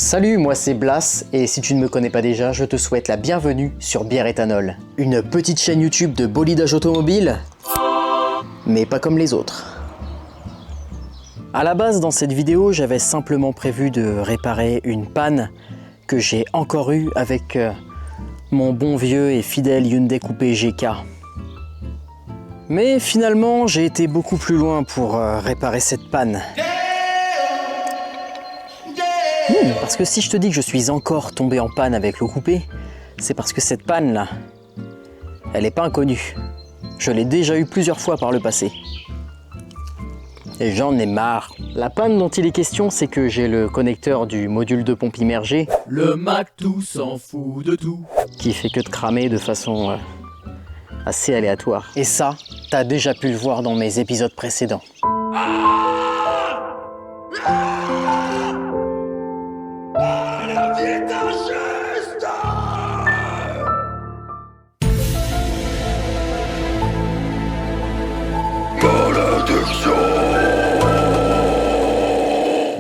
Salut, moi c'est Blas, et si tu ne me connais pas déjà, je te souhaite la bienvenue sur Bière Éthanol. Une petite chaîne YouTube de bolidage automobile, mais pas comme les autres. À la base, dans cette vidéo, j'avais simplement prévu de réparer une panne que j'ai encore eue avec mon bon vieux et fidèle Hyundai Coupé GK. Mais finalement, j'ai été beaucoup plus loin pour réparer cette panne. Parce que si je te dis que je suis encore tombé en panne avec le coupé, c'est parce que cette panne là, elle n'est pas inconnue. Je l'ai déjà eu plusieurs fois par le passé. Et j'en ai marre. La panne dont il est question, c'est que j'ai le connecteur du module de pompe immergé. Le Mac-tout s'en fout de tout. Qui fait que de cramer de façon assez aléatoire. Et ça, t'as déjà pu le voir dans mes épisodes précédents.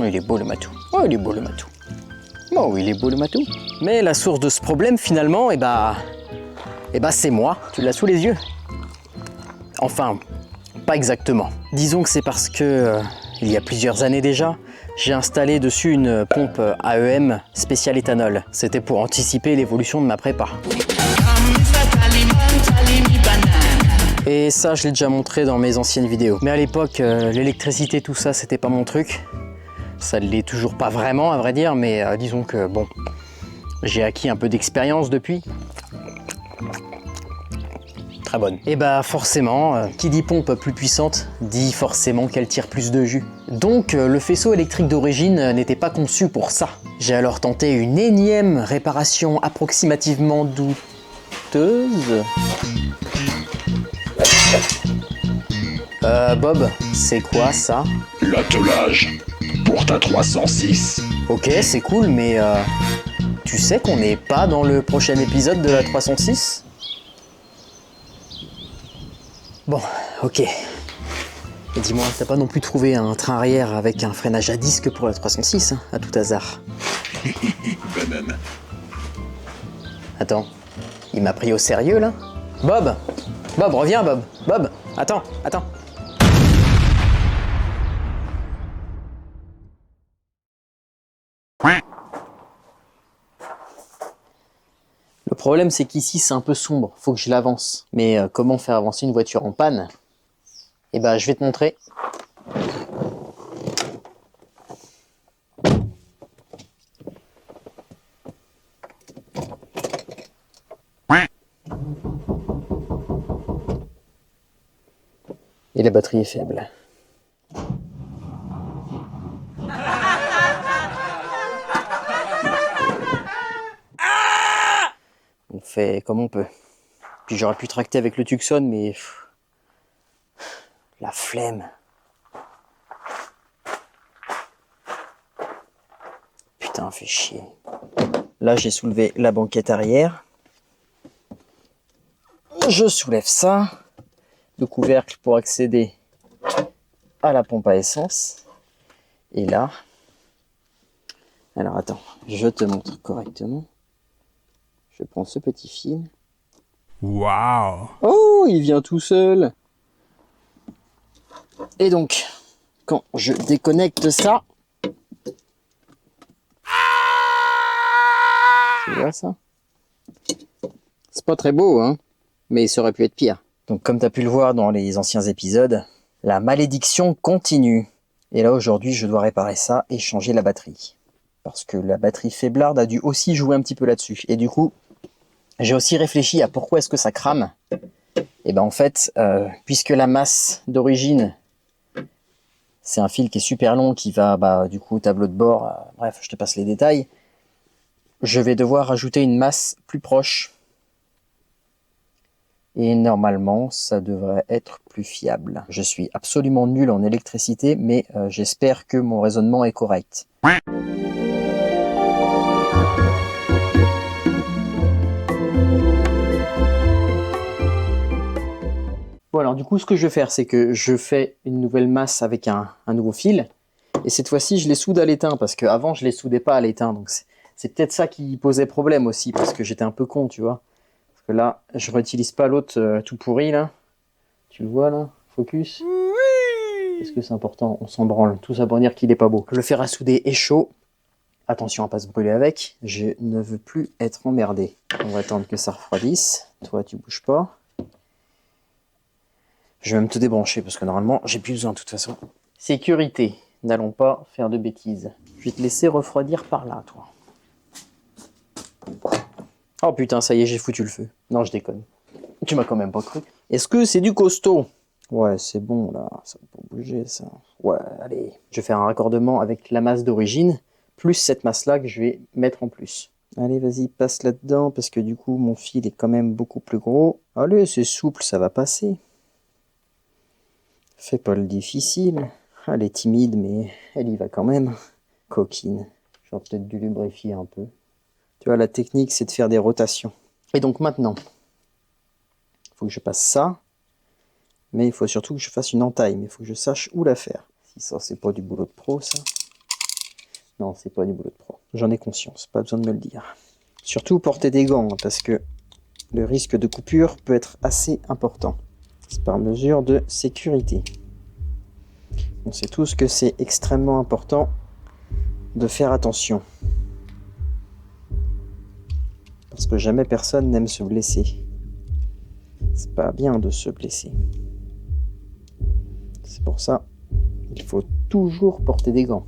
Il est beau le matou. Oh, il est beau le matou. Oh, il est beau le matou. Mais la source de ce problème, finalement, c'est moi. Tu l'as sous les yeux. Enfin, pas exactement. Disons que c'est parce que, il y a plusieurs années déjà, j'ai installé dessus une pompe AEM spéciale éthanol. C'était pour anticiper l'évolution de ma prépa. Et ça, je l'ai déjà montré dans mes anciennes vidéos. Mais à l'époque, l'électricité, tout ça, c'était pas mon truc. Ça ne l'est toujours pas vraiment, à vrai dire, mais disons que, bon, j'ai acquis un peu d'expérience depuis. Très bonne. Et bah forcément, qui dit pompe plus puissante, dit forcément qu'elle tire plus de jus. Donc le faisceau électrique d'origine n'était pas conçu pour ça. J'ai alors tenté une énième réparation approximativement douteuse. Bob, c'est quoi ça? L'attelage pour ta 306. Ok, c'est cool, mais tu sais qu'on n'est pas dans le prochain épisode de la 306? Bon, ok. Et dis-moi, t'as pas non plus trouvé un train arrière avec un freinage à disque pour la 306, hein, à tout hasard? Banane. Attends, il m'a pris au sérieux là? Bob! Bob, reviens Bob! Bob! Attends! Le problème c'est qu'ici c'est un peu sombre, faut que je l'avance. Mais comment faire avancer une voiture en panne? Eh ben je vais te montrer. Et la batterie est faible. On fait comme on peut. Puis j'aurais pu tracter avec le Tucson, mais la flemme. Putain, fait chier. Là, j'ai soulevé la banquette arrière. Je soulève ça. Le couvercle pour accéder à la pompe à essence. Et là, alors attends, je te montre correctement. Je prends ce petit fil. Waouh! Oh, il vient tout seul. Et donc, quand je déconnecte ça, tu vois ça? C'est pas très beau, hein? Mais ça aurait pu être pire. Donc comme tu as pu le voir dans les anciens épisodes, la malédiction continue. Et là aujourd'hui je dois réparer ça et changer la batterie. Parce que la batterie faiblarde a dû aussi jouer un petit peu là-dessus. Et du coup, j'ai aussi réfléchi à pourquoi est-ce que ça crame. Et ben en fait, puisque la masse d'origine, c'est un fil qui est super long qui va du coup au tableau de bord, bref je te passe les détails, je vais devoir rajouter une masse plus proche. Et normalement, ça devrait être plus fiable. Je suis absolument nul en électricité, mais j'espère que mon raisonnement est correct. Bon alors du coup, ce que je vais faire, c'est que je fais une nouvelle masse avec un nouveau fil. Et cette fois-ci, je les soude à l'étain, parce qu'avant, je les soudais pas à l'étain. Donc c'est peut-être ça qui posait problème aussi, parce que j'étais un peu con, tu vois. Parce que là, je réutilise pas l'autre tout pourri, là. Tu le vois, là? Focus. Est-ce que c'est important? On s'en branle. Tout ça pour dire qu'il est pas beau. Le fer à souder est chaud. Attention à pas se brûler avec. Je ne veux plus être emmerdé. On va attendre que ça refroidisse. Toi, tu bouges pas. Je vais même te débrancher parce que normalement, j'ai plus besoin de toute façon. Sécurité. N'allons pas faire de bêtises. Je vais te laisser refroidir par là, toi. Oh putain, ça y est, j'ai foutu le feu. Non, je déconne. Tu m'as quand même pas cru. Est-ce que c'est du costaud? Ouais, c'est bon là. Ça va pas bouger, ça. Ouais, allez. Je vais faire un raccordement avec la masse d'origine, plus cette masse-là que je vais mettre en plus. Allez, vas-y, passe là-dedans, parce que du coup, mon fil est quand même beaucoup plus gros. Allez, c'est souple, ça va passer. Fais pas le difficile. Elle est timide, mais elle y va quand même. Coquine. J'aurais peut-être dû lubrifier un peu. Tu vois, la technique, c'est de faire des rotations. Et donc maintenant, il faut que je passe ça. Mais il faut surtout que je fasse une entaille. Mais il faut que je sache où la faire. Si ça, c'est pas du boulot de pro, ça. Non, c'est pas du boulot de pro. J'en ai conscience, pas besoin de me le dire. Surtout porter des gants, parce que le risque de coupure peut être assez important. C'est par mesure de sécurité. On sait tous que c'est extrêmement important de faire attention. Parce que jamais personne n'aime se blesser. C'est pas bien de se blesser. C'est pour ça qu'il faut toujours porter des gants.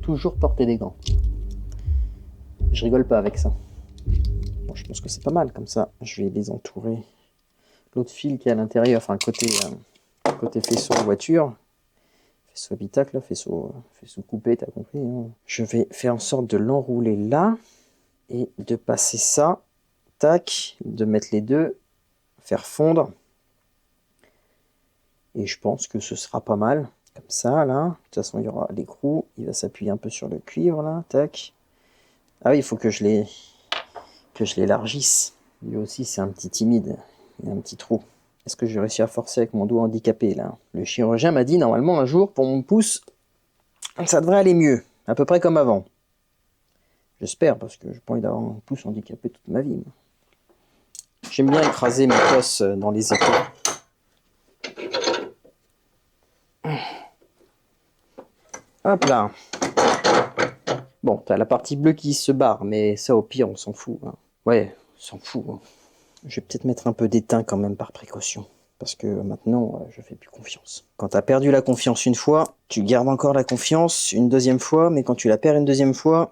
Toujours porter des gants. Je rigole pas avec ça. Bon, je pense que c'est pas mal comme ça. Je vais les entourer. L'autre fil qui est à l'intérieur, enfin côté faisceau voiture, faisceau habitacle, faisceau coupé, t'as compris, hein. Je vais faire en sorte de l'enrouler là et de passer ça, tac, de mettre les deux, faire fondre. Et je pense que ce sera pas mal. Comme ça, là. De toute façon, il y aura l'écrou. Il va s'appuyer un peu sur le cuivre, là. Tac. Ah oui, il faut que je l'élargisse. Lui aussi, c'est un petit timide. Il y a un petit trou. Est-ce que je vais réussir à forcer avec mon doigt handicapé, là? Le chirurgien m'a dit, normalement, un jour, pour mon pouce, ça devrait aller mieux. À peu près comme avant. J'espère, parce que j'ai pas envie d'avoir un pouce handicapé toute ma vie. J'aime bien écraser mes cosses dans les épaules. Hop là. Bon, t'as la partie bleue qui se barre, mais ça au pire, on s'en fout. Hein. Ouais, on s'en fout. Hein. Je vais peut-être mettre un peu d'étain quand même par précaution. Parce que maintenant, je fais plus confiance. Quand t'as perdu la confiance une fois, tu gardes encore la confiance une deuxième fois, mais quand tu la perds une deuxième fois,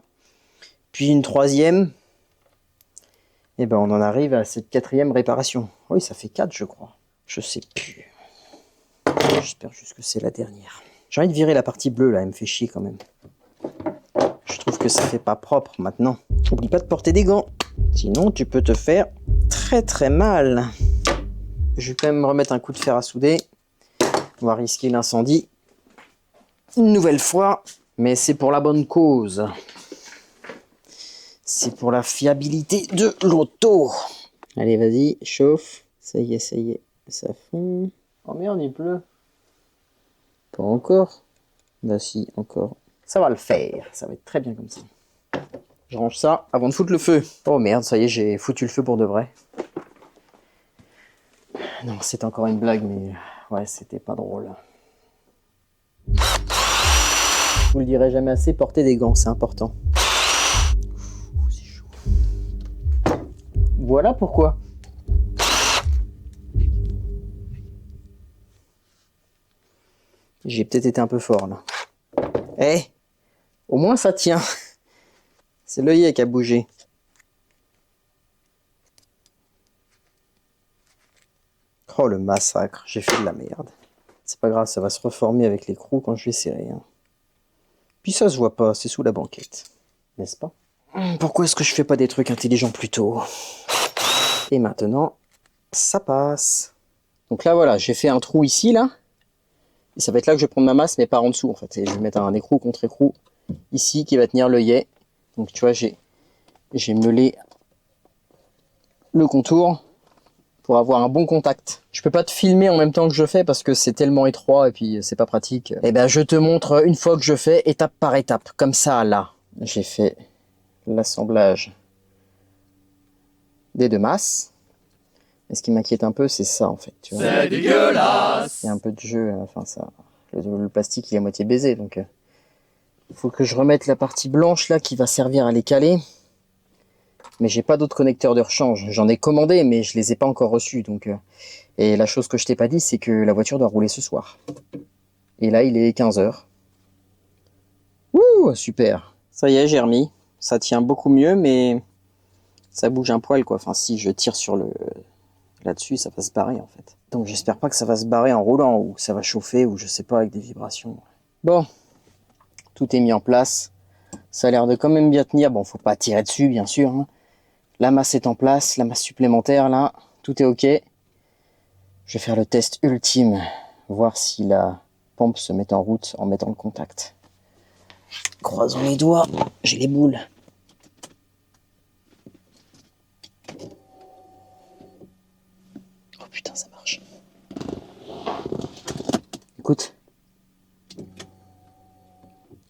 puis une troisième, et ben on en arrive à cette quatrième réparation. Oui, ça fait 4, je crois. Je sais plus. J'espère juste que c'est la dernière. J'ai envie de virer la partie bleue là, elle me fait chier quand même. Je trouve que ça fait pas propre maintenant. N'oublie pas de porter des gants, sinon tu peux te faire très très mal. Je vais quand même me remettre un coup de fer à souder. On va risquer l'incendie une nouvelle fois, mais c'est pour la bonne cause. C'est pour la fiabilité de l'auto. Allez, vas-y, chauffe. Ça y est, ça fond. Oh merde, il pleut. Pas encore. Bah si, encore. Ça va le faire, ça va être très bien comme ça. Je range ça avant de foutre le feu. Oh merde, ça y est, j'ai foutu le feu pour de vrai. Non, c'était encore une blague, mais ouais, c'était pas drôle. Je vous le dirai jamais assez, portez des gants, c'est important. C'est chaud. Voilà pourquoi. J'ai peut-être été un peu fort là. Eh, au moins ça tient. C'est l'œillet qui a bougé. Oh le massacre, j'ai fait de la merde. C'est pas grave, ça va se reformer avec l'écrou quand je vais serrer. Hein. Puis ça se voit pas, c'est sous la banquette. N'est-ce pas? Pourquoi est-ce que je fais pas des trucs intelligents plus tôt? Et maintenant, ça passe. Donc là voilà, j'ai fait un trou ici là. Et ça va être là que je vais prendre ma masse, mais par en dessous en fait. Et je vais mettre un écrou contre écrou ici qui va tenir l'œillet. Donc tu vois, j'ai meulé le contour. pour avoir un bon contact. Je peux pas te filmer en même temps que je fais parce que c'est tellement étroit et puis c'est pas pratique. Et ben je te montre une fois que je fais étape par étape. Comme ça là, j'ai fait l'assemblage des deux masses. Et ce qui m'inquiète un peu, c'est ça en fait. Tu vois. C'est dégueulasse. Il y a un peu de jeu, enfin ça. Le plastique il est à moitié baisé, donc il faut que je remette la partie blanche là qui va servir à les caler. Mais j'ai pas d'autres connecteurs de rechange. J'en ai commandé, mais je les ai pas encore reçus. Donc, et la chose que je t'ai pas dit, c'est que la voiture doit rouler ce soir. Et là, il est 15h. Wouh, super. Ça y est, j'ai remis. Ça tient beaucoup mieux, mais ça bouge un poil, quoi. Enfin, si je tire sur le là-dessus, ça va se barrer, en fait. Donc, j'espère pas que ça va se barrer en roulant, ou que ça va chauffer, ou je sais pas, avec des vibrations. Bon, tout est mis en place. Ça a l'air de quand même bien tenir. Bon, faut pas tirer dessus, bien sûr, hein. La masse est en place, la masse supplémentaire, là, tout est OK. Je vais faire le test ultime, voir si la pompe se met en route en mettant le contact. Croisons les doigts, j'ai les boules. Oh putain, ça marche. Écoute.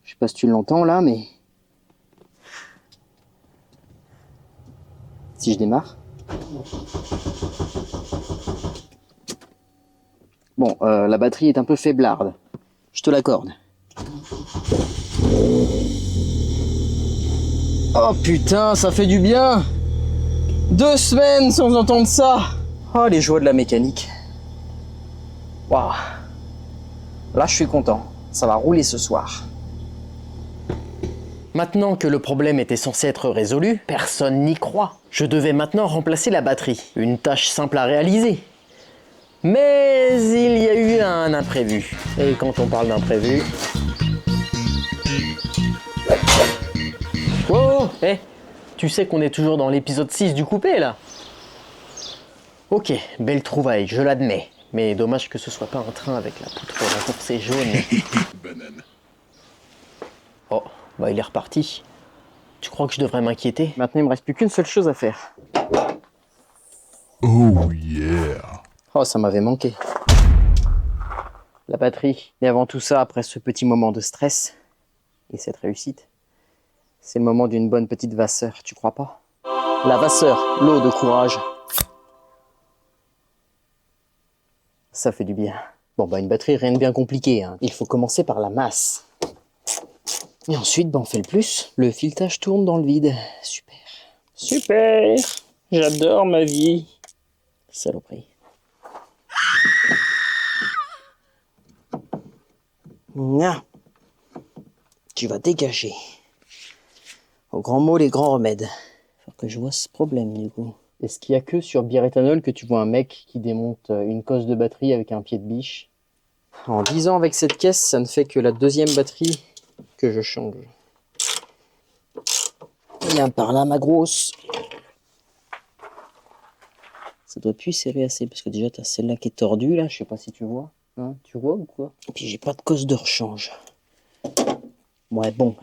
Je sais pas si tu l'entends là, mais... Si je démarre. Bon, la batterie est un peu faiblarde. Je te l'accorde. Oh putain, ça fait du bien. 2 semaines sans entendre ça. Oh, les joies de la mécanique. Waouh. Là, je suis content. Ça va rouler ce soir. Maintenant que le problème était censé être résolu, personne n'y croit. Je devais maintenant remplacer la batterie. Une tâche simple à réaliser. Mais il y a eu un imprévu. Et quand on parle d'imprévu... Oh, tu sais qu'on est toujours dans l'épisode 6 du coupé, là? Ok, belle trouvaille, je l'admets. Mais dommage que ce soit pas un train avec la poutre renforcée jaune. Banane. Oh, bah il est reparti. Tu crois que je devrais m'inquiéter? Maintenant, il me reste plus qu'une seule chose à faire. Oh yeah. Oh, ça m'avait manqué. La batterie. Et avant tout ça, après ce petit moment de stress et cette réussite, c'est le moment d'une bonne petite vasseur, tu crois pas? La vasseur, l'eau de courage. Ça fait du bien. Bon, bah une batterie, rien de bien compliqué, hein. Il faut commencer par la masse. Et ensuite, bah, on fait le plus. Le filetage tourne dans le vide. Super. Super. J'adore ma vie. Saloperie. Nya. Tu vas dégager. Au grand mot, les grands remèdes. Faut que je vois ce problème, du coup. Est-ce qu'il y a que sur Bière Éthanol que tu vois un mec qui démonte une cosse de batterie avec un pied de biche? En 10 ans avec cette caisse, ça ne fait que la deuxième batterie que je change. Viens par là, ma grosse. Ça doit plus serrer assez, parce que déjà, t'as celle-là qui est tordue, là. Je sais pas si tu vois. Hein, tu vois ou quoi? Et puis, j'ai pas de cosse de rechange. Ouais, bon,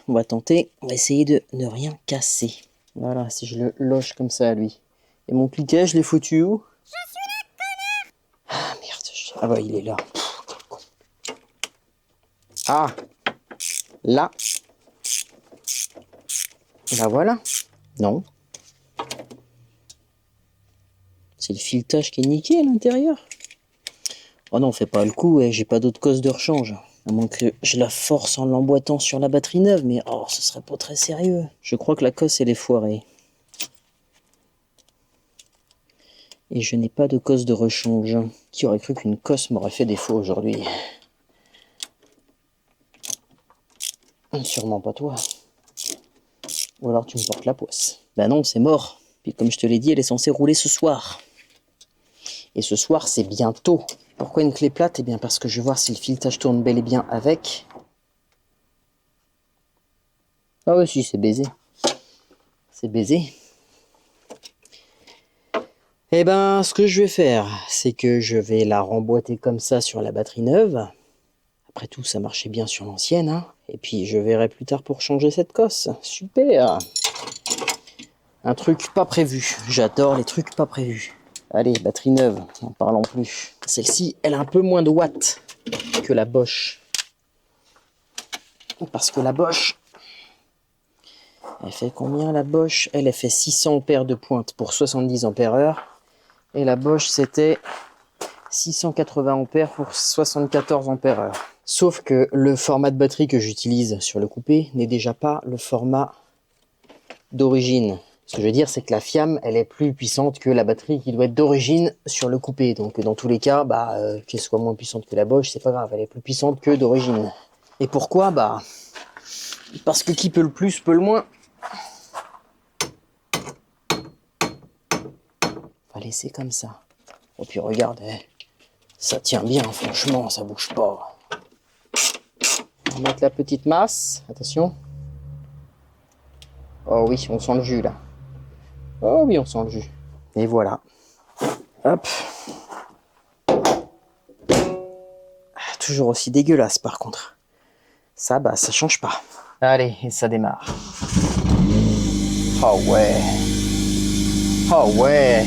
on va tenter. On va essayer de ne rien casser. Voilà, si je le loge comme ça à lui. Et mon cliquet, je l'ai foutu où? Je suis là, connard! Ah, merde. Ah bah, il est là. Pff, quel con. Ah! Là. Bah voilà. Non. C'est le filetage qui est niqué à l'intérieur. Oh non, fais pas le coup, j'ai pas d'autre cause de rechange. À moins que je la force en l'emboîtant sur la batterie neuve, mais oh, ce serait pas très sérieux. Je crois que la cosse, elle est foirée. Et je n'ai pas de cosse de rechange. Qui aurait cru qu'une cosse m'aurait fait défaut aujourd'hui? Sûrement pas toi. Ou alors tu me portes la poisse. Bah non, c'est mort. Puis comme je te l'ai dit, elle est censée rouler ce soir. Et ce soir, c'est bientôt. Pourquoi une clé plate? Eh bien parce que je vais voir si le filetage tourne bel et bien avec. Ah ouais, si, c'est baisé. C'est baisé. Eh ben, ce que je vais faire, c'est que je vais la remboîter comme ça sur la batterie neuve. Après tout, ça marchait bien sur l'ancienne, hein. Et puis, je verrai plus tard pour changer cette cosse. Super! Un truc pas prévu. J'adore les trucs pas prévus. Allez, batterie neuve, n'en parlons plus. Celle-ci, elle a un peu moins de watts que la Bosch. Parce que la Bosch, elle fait combien la Bosch? Elle fait 600 ampères de pointe pour 70 ampères-heure. Et la Bosch, c'était 680 ampères pour 74 ampères-heure. Sauf que le format de batterie que j'utilise sur le coupé n'est déjà pas le format d'origine. Ce que je veux dire, c'est que la Fiam, elle est plus puissante que la batterie qui doit être d'origine sur le coupé. Donc dans tous les cas, qu'elle soit moins puissante que la Bosch, c'est pas grave, elle est plus puissante que d'origine. Et pourquoi? Parce que qui peut le plus, peut le moins. Va laisser comme ça. Et puis regarde, ça tient bien, franchement, ça bouge pas. On va mettre la petite masse, attention. Oh oui, on sent le jus là. Oh oui, on sent le jus. Et voilà. Hop. Toujours aussi dégueulasse par contre. Ça, ça change pas. Allez, et ça démarre. Oh ouais. Oh ouais.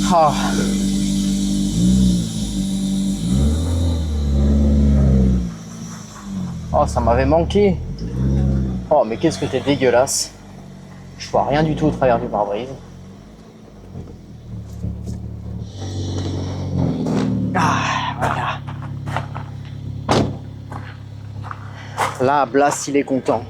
Oh. Oh, ça m'avait manqué. Oh, mais qu'est-ce que t'es dégueulasse. Je vois rien du tout au travers du pare-brise. Ah, voilà. Là, Blas, il est content.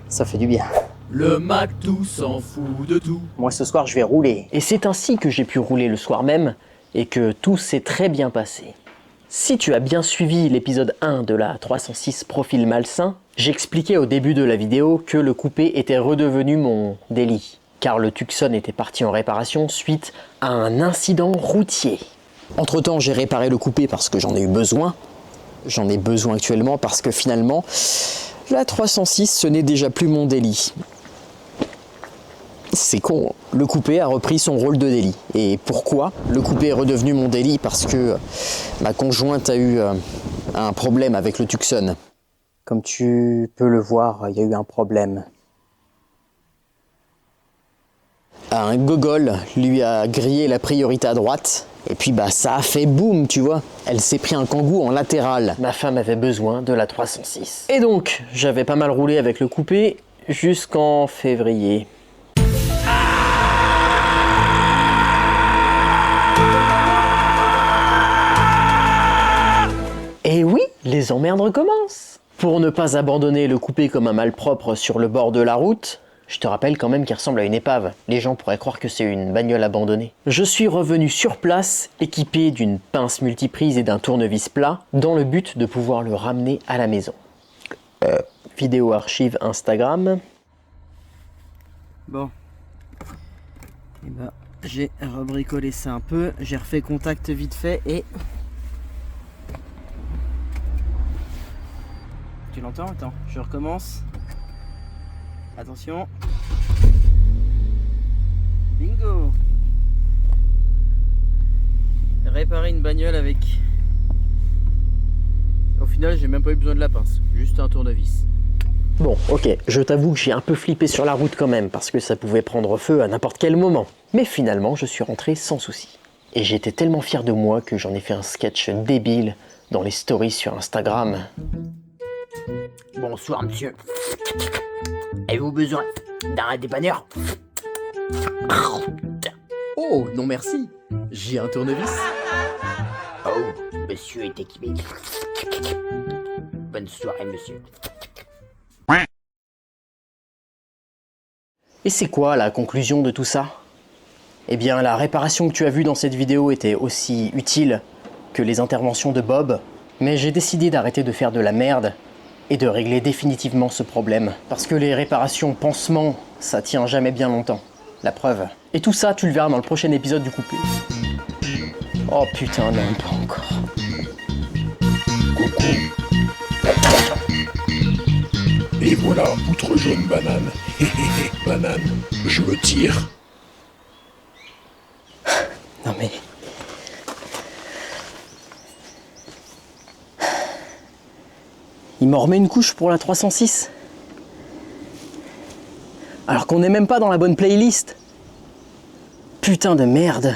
Ça fait du bien. Le Matou s'en fout de tout. Moi, ce soir, je vais rouler. Et c'est ainsi que j'ai pu rouler le soir même et que tout s'est très bien passé. Si tu as bien suivi l'épisode 1 de la 306 Profil Malsain, j'expliquais au début de la vidéo que le coupé était redevenu mon délit, car le Tucson était parti en réparation suite à un incident routier. Entre-temps, j'ai réparé le coupé parce que j'en ai eu besoin. J'en ai besoin actuellement parce que finalement, la 306, ce n'est déjà plus mon délit. C'est con, le coupé a repris son rôle de délit. Et pourquoi le coupé est redevenu mon délit? Parce que ma conjointe a eu un problème avec le Tucson. Comme tu peux le voir, il y a eu un problème. Un gogol lui a grillé la priorité à droite. Et puis ça a fait boum, tu vois. Elle s'est pris un kangou en latéral. Ma femme avait besoin de la 306. Et donc, j'avais pas mal roulé avec le coupé jusqu'en février. Et oui, les emmerdes recommencent. Pour ne pas abandonner le coupé comme un malpropre sur le bord de la route, je te rappelle quand même qu'il ressemble à une épave. Les gens pourraient croire que c'est une bagnole abandonnée. Je suis revenu sur place, équipé d'une pince multiprise et d'un tournevis plat, dans le but de pouvoir le ramener à la maison. Vidéo archive Instagram. Bon. J'ai rebricolé ça un peu. J'ai refait contact vite fait et... Tu l'entends? Attends, je recommence. Attention. Bingo. Réparer une bagnole avec... Au final, j'ai même pas eu besoin de la pince. Juste un tournevis. Bon, ok, je t'avoue que j'ai un peu flippé sur la route quand même, parce que ça pouvait prendre feu à n'importe quel moment. Mais finalement, je suis rentré sans souci. Et j'étais tellement fier de moi que j'en ai fait un sketch débile dans les stories sur Instagram. Bonsoir, monsieur. Avez-vous besoin d'un dépanneur? Oh, non merci. J'ai un tournevis. Oh, monsieur est équipé. Bonne soirée, monsieur. Et c'est quoi la conclusion de tout ça? Eh bien, la réparation que tu as vue dans cette vidéo était aussi utile que les interventions de Bob, mais j'ai décidé d'arrêter de faire de la merde et de régler définitivement ce problème. Parce que les réparations pansements, ça tient jamais bien longtemps. La preuve. Et tout ça, tu le verras dans le prochain épisode du coupé. Oh putain, non, pas encore. Coucou. Et voilà, outre jaune banane. Banane, je me tire. Non mais... Il m'en remet une couche pour la 306. qu'on n'est même pas dans la bonne playlist. Putain de merde.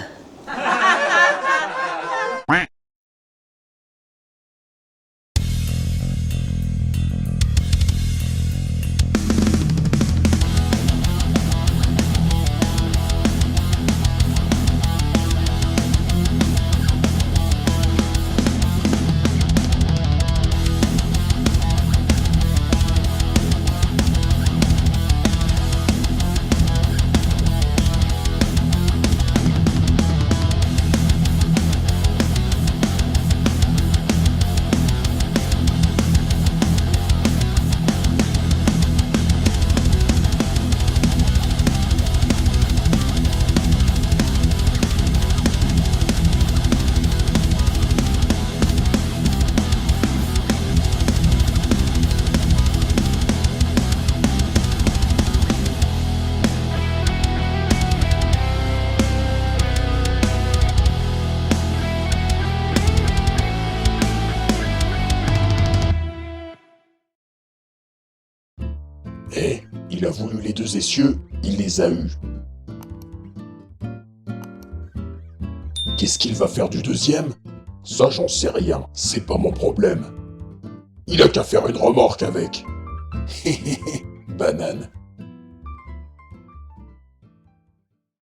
Eh, il a voulu les 2 essieux, il les a eus. Qu'est-ce qu'il va faire du 2e? Ça, j'en sais rien, c'est pas mon problème. Il a qu'à faire une remorque avec. Banane.